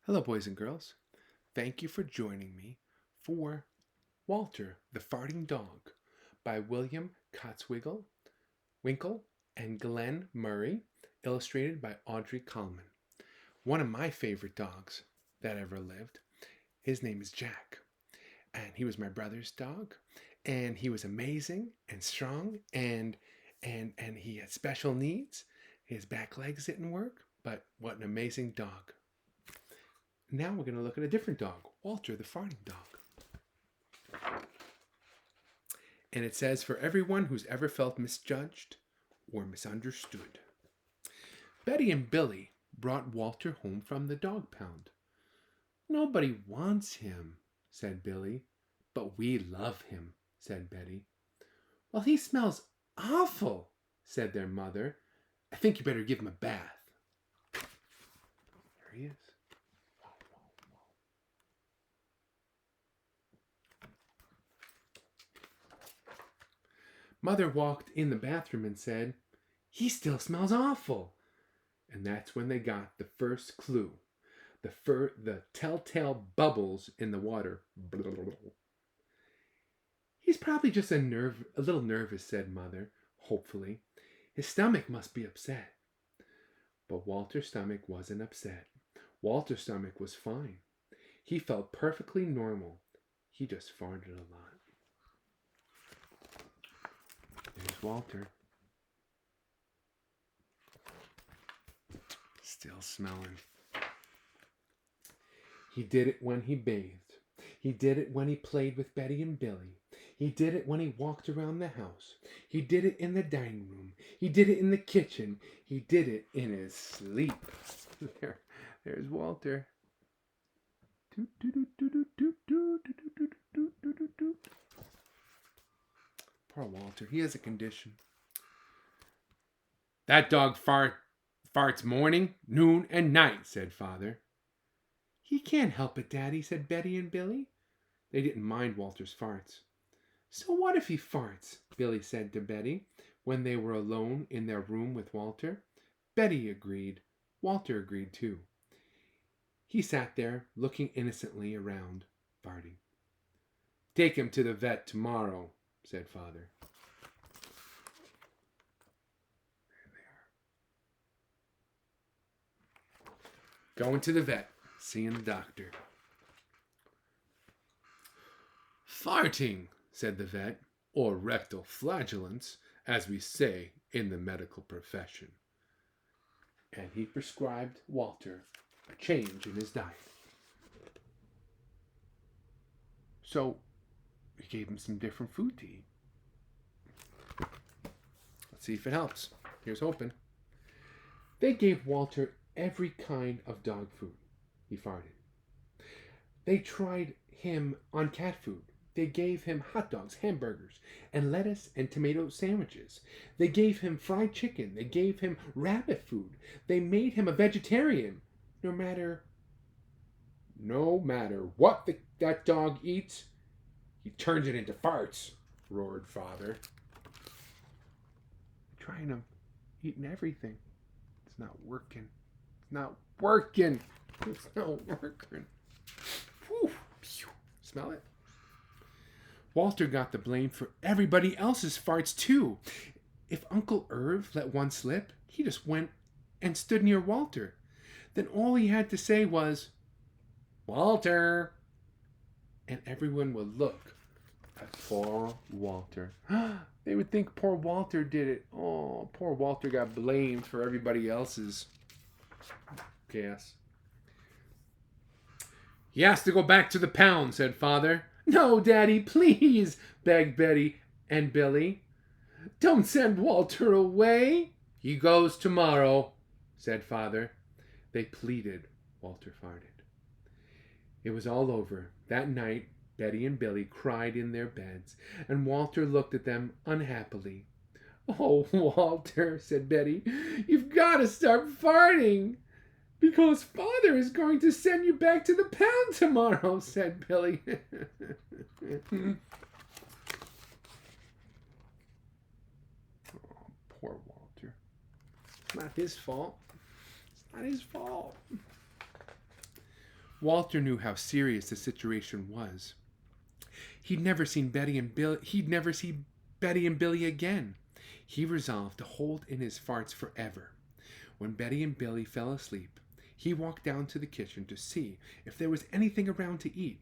Hello, boys and girls. Thank you for joining me for Walter the Farting Dog by William Kotzwinkle and Glenn Murray, illustrated by Audrey Colman. One of my favorite dogs that ever lived. His name is Jack, and he was my brother's dog, and he was amazing and strong, and he had special needs. His back legs didn't work, but what an amazing dog. Now we're going to look at a different dog, Walter the Farting Dog. And it says, for everyone who's ever felt misjudged or misunderstood. Betty and Billy brought Walter home from the dog pound. Nobody wants him, said Billy. But we love him, said Betty. Well, he smells awful, said their mother. I think you better give him a bath. There he is. Mother walked in the bathroom and said, he still smells awful. And that's when they got the first clue. The telltale bubbles in the water. He's probably just a little nervous, said Mother, hopefully. His stomach must be upset. But Walter's stomach wasn't upset. Walter's stomach was fine. He felt perfectly normal. He just farted a lot. There's Walter. Still smelling. He did it when he bathed. He did it when he played with Betty and Billy. He did it when he walked around the house. He did it in the dining room. He did it in the kitchen. He did it in his sleep. There's Walter. Poor Walter. He has a condition. That dog farts morning, noon, and night, said Father. He can't help it, Daddy, said Betty and Billy. They didn't mind Walter's farts. So what if he farts? Billy said to Betty when they were alone in their room with Walter. Betty agreed. Walter agreed too. He sat there, looking innocently around, farting. Take him to the vet tomorrow, said Father. There they are. Going to the vet, seeing the doctor. Farting, said the vet, or rectal flatulence, as we say in the medical profession. And he prescribed Walter a change in his diet. So he gave him some different food to eat. Let's see if it helps. Here's hoping. They gave Walter every kind of dog food. He farted. They tried him on cat food. They gave him hot dogs, hamburgers, and lettuce and tomato sandwiches. They gave him fried chicken. They gave him rabbit food. They made him a vegetarian. No matter what that dog eats, he turns it into farts, roared Father. Trying him, eating everything. It's not working. It's not working. It's not working. Whew. Smell it? Walter got the blame for everybody else's farts too. If Uncle Irv let one slip, he just went and stood near Walter. Then all he had to say was, Walter. And everyone would look at poor Walter. They would think poor Walter did it. Oh, poor Walter got blamed for everybody else's gas. He has to go back to the pound, said Father. No, Daddy, please, begged Betty and Billy. Don't send Walter away. He goes tomorrow, said Father. They pleaded. Walter farted. It was all over. That night, Betty and Billy cried in their beds, and Walter looked at them unhappily. Oh, Walter, said Betty, you've got to start farting. Because Father is going to send you back to the pound tomorrow, said Billy. Oh, poor Walter. It's not his fault. It's not his fault. Walter knew how serious the situation was. He'd never see Betty and Billy again. He resolved to hold in his farts forever. When Betty and Billy fell asleep, he walked down to the kitchen to see if there was anything around to eat.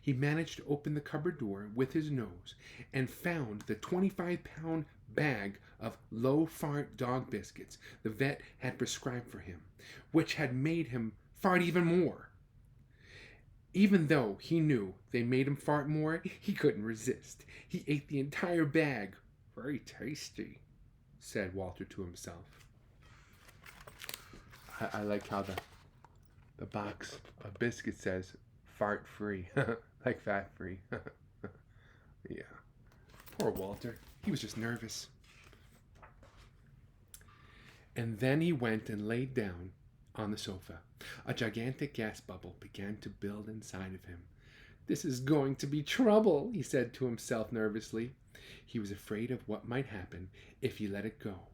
He managed to open the cupboard door with his nose and found the 25-pound bag of low-fart dog biscuits the vet had prescribed for him, which had made him fart even more. Even though he knew they made him fart more, he couldn't resist. He ate the entire bag. "Very tasty," said Walter to himself. I like how the box of biscuits says fart free, like fat free. Yeah. Poor Walter. He was just nervous. And then he went and laid down on the sofa. A gigantic gas bubble began to build inside of him. "This is going to be trouble," he said to himself nervously. He was afraid of what might happen if he let it go.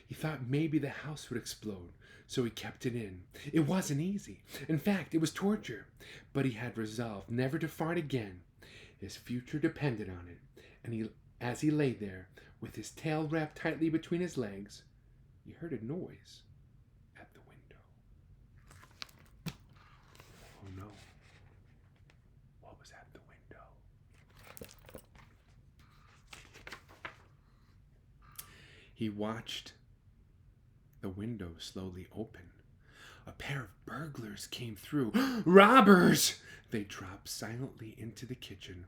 He thought maybe the house would explode, so he kept it in. It wasn't easy. In fact, it was torture. But he had resolved never to fart again. His future depended on it. And as he lay there, with his tail wrapped tightly between his legs, he heard a noise at the window. Oh no. What was at the window? He watched the window slowly open. A pair of burglars came through. "Robbers!" They dropped silently into the kitchen.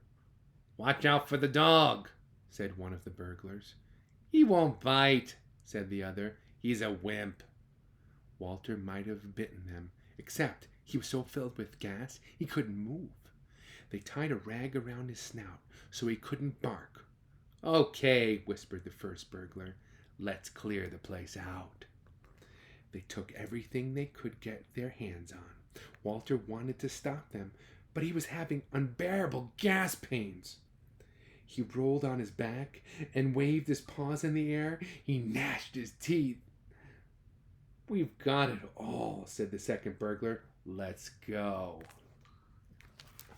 "Watch out for the dog," said one of the burglars. "He won't bite," said the other. "He's a wimp." Walter might have bitten them, except he was so filled with gas he couldn't move. They tied a rag around his snout so he couldn't bark. "Okay," whispered the first burglar. "Let's clear the place out." They took everything they could get their hands on. Walter wanted to stop them, but he was having unbearable gas pains. He rolled on his back and waved his paws in the air. He gnashed his teeth. "We've got it all," said the second burglar. "Let's go."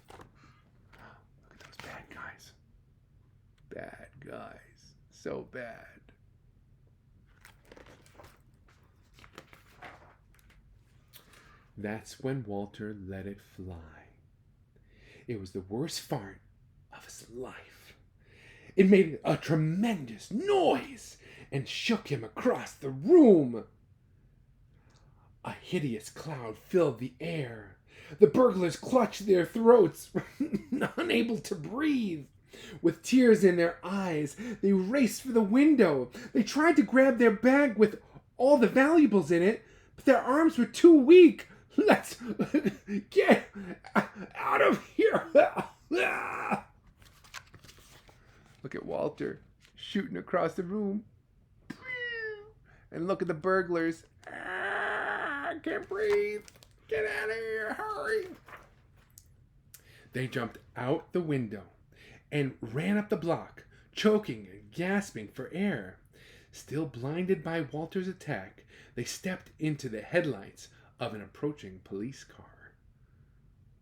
Look at those bad guys. Bad guys. So bad. That's when Walter let it fly. It was the worst fart of his life. It made a tremendous noise and shook him across the room. A hideous cloud filled the air. The burglars clutched their throats, unable to breathe. With tears in their eyes, they raced for the window. They tried to grab their bag with all the valuables in it, but their arms were too weak. "Let's get out of here." Look at Walter shooting across the room. And look at the burglars. "I can't breathe. Get out of here. Hurry." They jumped out the window and ran up the block, choking and gasping for air. Still blinded by Walter's attack, they stepped into the headlights of an approaching police car.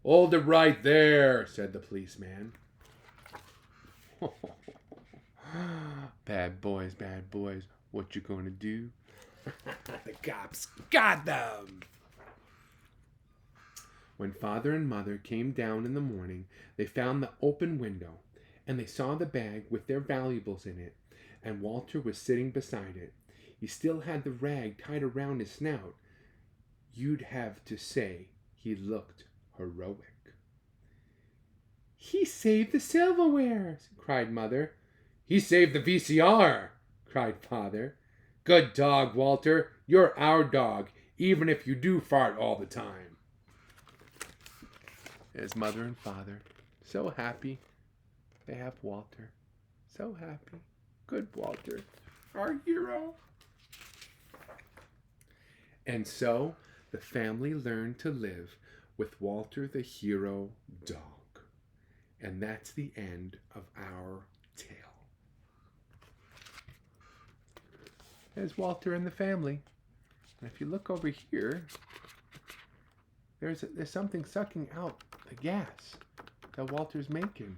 "Hold it right there," said the policeman. Bad boys, bad boys. What you gonna do? The cops got them. When Father and Mother came down in the morning, they found the open window, and they saw the bag with their valuables in it, and Walter was sitting beside it. He still had the rag tied around his snout. You'd have to say he looked heroic. "He saved the silverware," cried Mother. "He saved the VCR," cried Father. "Good dog, Walter. You're our dog, even if you do fart all the time." There's Mother and Father, so happy they have Walter. So happy. Good Walter, our hero. And so the family learned to live with Walter the hero dog. And that's the end of our tale. There's Walter and the family. And if you look over here, There's something sucking out the gas that Walter's making.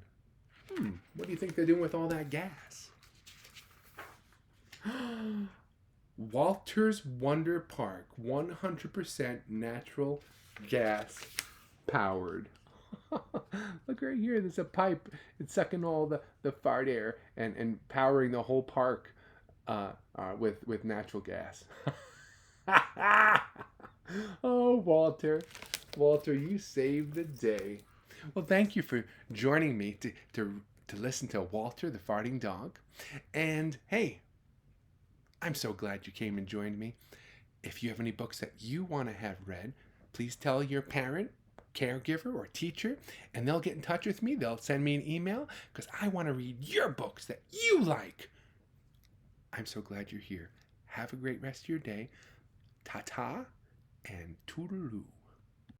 What do you think they're doing with all that gas? Walter's Wonder Park, 100% natural gas powered. Look right here, there's a pipe. It's sucking all the fart air and powering the whole park with natural gas. Oh, Walter. Walter, you saved the day. Well, thank you for joining me to listen to Walter the Farting Dog. And hey, I'm so glad you came and joined me. If you have any books that you want to have read, please tell your parent, caregiver, or teacher, and they'll get in touch with me. They'll send me an email because I want to read your books that you like. I'm so glad you're here. Have a great rest of your day. Ta-ta and toodaloo.